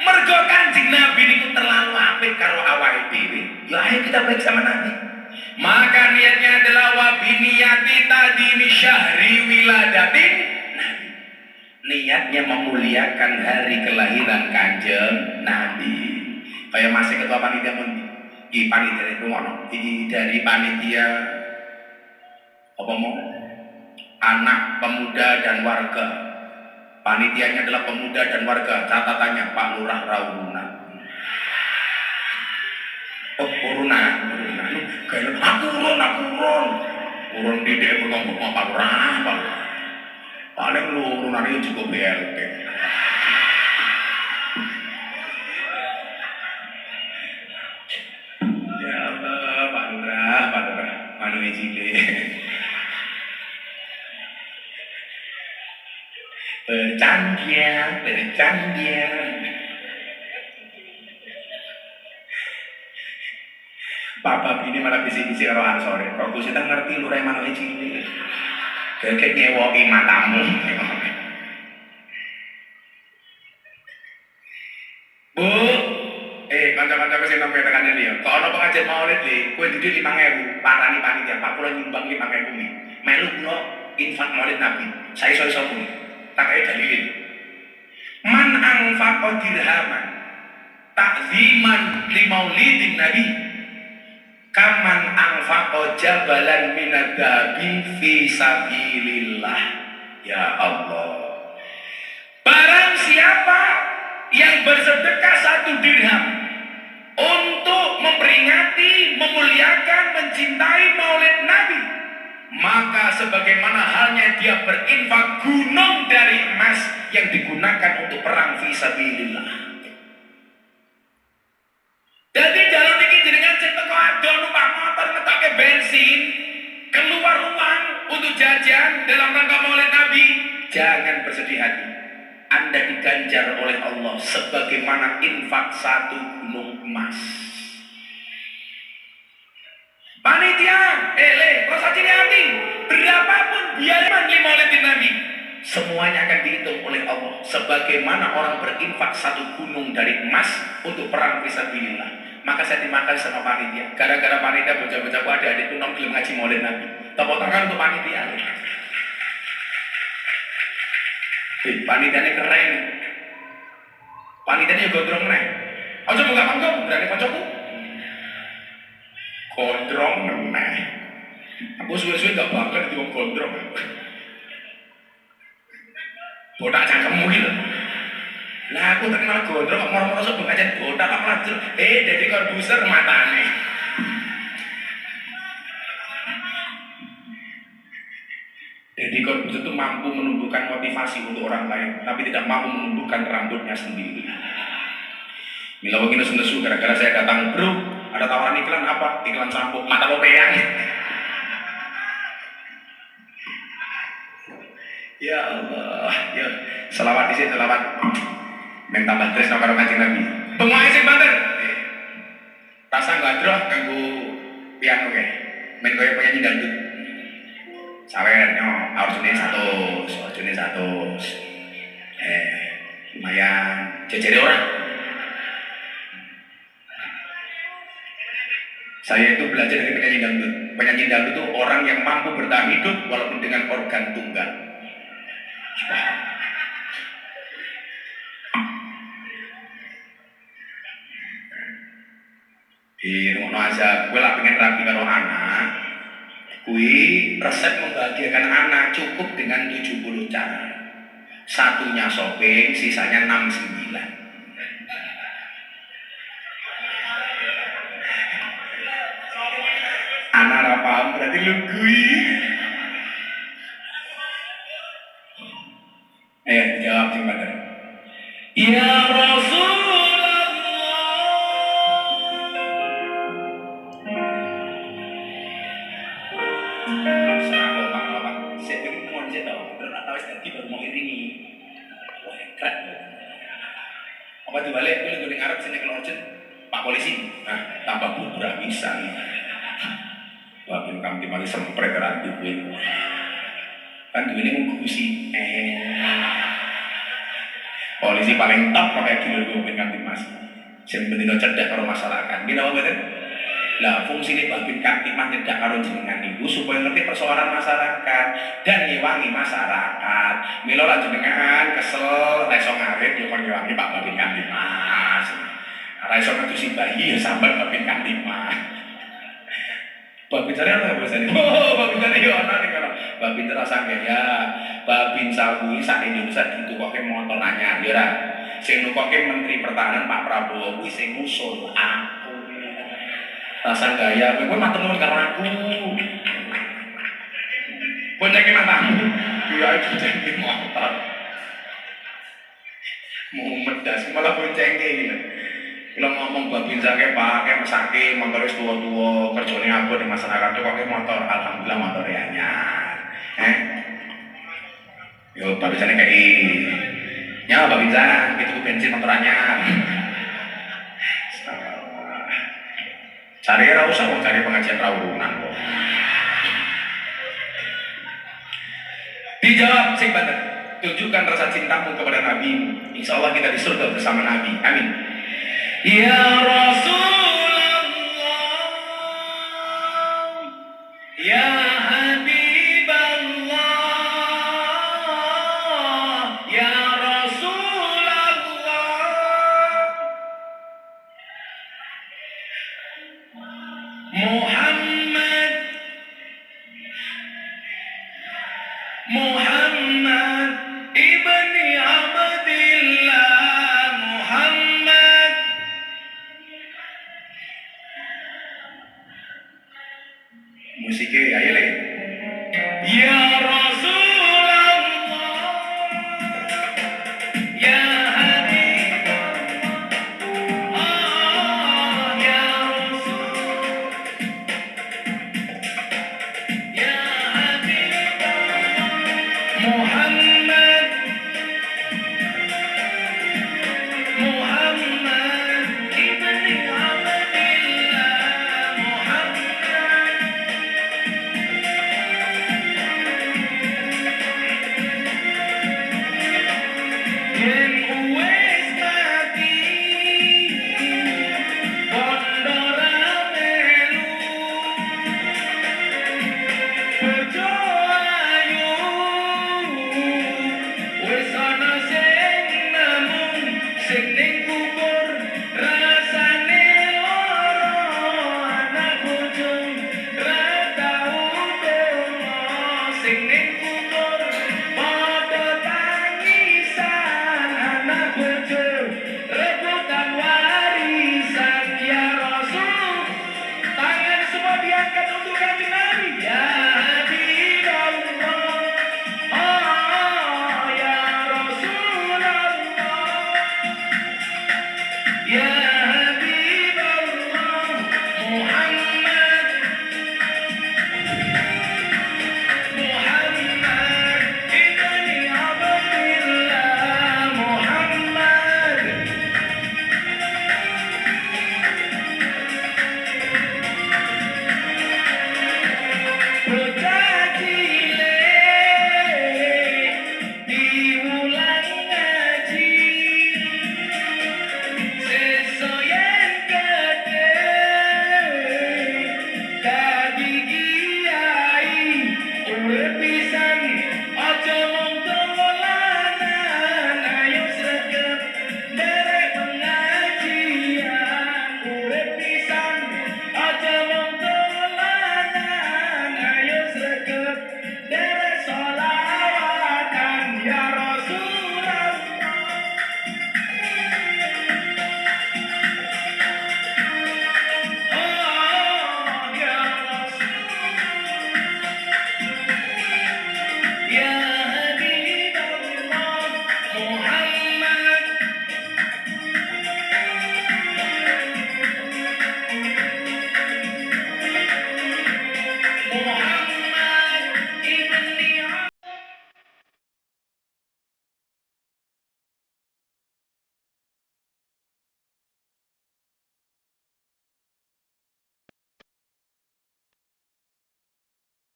mergo Kanjeng Nabi niku terlalu apik karo awake dhewe. Ya ayo kita baik sama Nabi. Maka niatnya adalah wa biniyati tadini syahri wiladatin. Niatnya memuliakan hari kelahiran Kanjeng Nabi. Kayak masih ketua panitia pun di panitia itu ngono. Dari panitia apa mau? Anak, pemuda dan warga. Panitianya adalah pemuda dan warga. Catatannya Pak Lurah Rauna. Oh, Uruna. Aku urun. Urun di dia ngomong Pak Lurah, Pak Lurah. Paling lu urunannya juga BLT. Ya Allah, Pak Lurah, Manu Ejile. Bercanda. Bapak ini malah bisi-bisi orang sore. Kok gue sedang ngerti Lurah Manu Ejile. Kayak nyewoki matamu. Bu, kanca-kanca sing nang tekan iki ya. Kok ana pengajian maulid iki, kowe dudu 5.000, parani panitia, Pak kula nyumbang 5.000 iki. Melu kula infak maulid Nabi. Saya iso-iso kuwi. Tak dalilin. Man anfaqa dirhaman ta'ziman li maulidin Nabi. Kaman anfaqa jabalan minadabi fi sabilillah. Ya Allah. Barang siapa yang bersedekah 1 dirham untuk memperingati, memuliakan, mencintai maulid Nabi, maka sebagaimana halnya dia berinfak gunung dari emas yang digunakan untuk perang fi sabilillah. Jadi jalur ini jenengan cek teko ado numpak motor ngetake bensin, keluar uang untuk jajan dalam rangka maulid Nabi, jangan bersedih hati. Anda diganjar oleh Allah sebagaimana infak 1 gunung emas. Panitia, rasa ciri hati, berapapun biaya maulid Nabi, semuanya akan dihitung oleh Allah sebagaimana orang berinfak 1 gunung dari emas untuk perang fisabilillah. Maka saya terima kasih sama panitia. Gara-gara panitia bocah-bocah adik-adik itu nong belum ngaji maulid Nabi. Tepuk tangan untuk panitia. Panitianya keren. Panitianya gondrong nih. Ojo buka panggung, berani kocokku. Gondrong meneh. Aku suwe-suwe gak bakal di wong gondrong. Botak cangkemmu iki lho. Lah aku terkenal gondrong kok moro-moro sok ngajen botak kok lanjut. Jadi korbuser matane. Jadi korbuser itu mampu menumbuhkan motivasi untuk orang lain, tapi tidak mampu menumbuhkan rambutnya sendiri. Mila begini nesu gara-gara saya datang, bro, ada tawaran iklan apa? Iklan sampo, mata lo peyang. Ya Allah, ya selawat di sini, selawat. Minta bantres karo Kanjeng Nabi. Bengoke sing banter. Rasa gadroh kanggo piano kae. Men koyo penyanyi dangdut. Sawernya arjune 100, arjune 100. Lumayan jejere orang. Saya itu belajar dari penyanyi dangdut. Penyanyi dangdut itu orang yang mampu bertahan hidup walaupun dengan organ tunggal. Di rumah aja, gue lah pengen rapi karo anak. Gue resep membahagiakan anak cukup dengan 70 cara. Satunya shopping, sisanya 69. Anak apa paham berarti lu gue. Jawab sing bener. Ya Rasulullah. Serang otak apa? Saya pengen mau saya tahu. Udah tahu saya baru mau iringi. Wah keren. Apa dibalik? Gue lagi ngarep sini kalau urgent. Pak polisi. Nah tambah buruk bisa. Wabin kamti mali sempret ranti gue. Kan gue ini mengkusi. Polisi paling top pakai gila gue kamti mas. Yang penting cerdas kalau masyarakat. Gini apa betul? Lah fungsi ini babin kamtipmas tidak karo jenengan ibu supaya ngerti persoalan masyarakat dan ngewangi masyarakat. Milo lah jenengan kesel, reso ngarit, yo kon ngewangi Pak Babin Kamtipmas. Reso ngetusi bayi ya sambat Babin Kamtipmas. Babin cari apa bahasanya? Oh, Babin cari yo ana ning kono. Babin terasa gaya, Babin sawi sak Indonesia ditukoke motor anyar yo ra. Sing nukoke Menteri Pertahanan Pak Prabowo kuwi sing ngusul aku. Rasa gaya, gue matur nuwun karo aku. Boncengke matamu, dia boncengke motor. Mau medas, malah boncengke gitu. Kalau ngomong Babin Zake pakai mesake motor wis tua-tua, kerjanya apa di masyarakat tuh pakai motor, alhamdulillah motornya anyar. Yo Babin Zake kayak nya Babin Zake gitu bensin motor anyar. Cari rausa mau cari pengajian rawunan kok. Dijawab sing bener. Tunjukkan rasa cintamu kepada Nabi. Insya Allah kita di surga bersama Nabi. Amin. Ya Rasulullah, ya Habiballah, ya Rasulullah. Muhammad ibni Abdillah Muhammad. Musiknya ayo lagi. Ya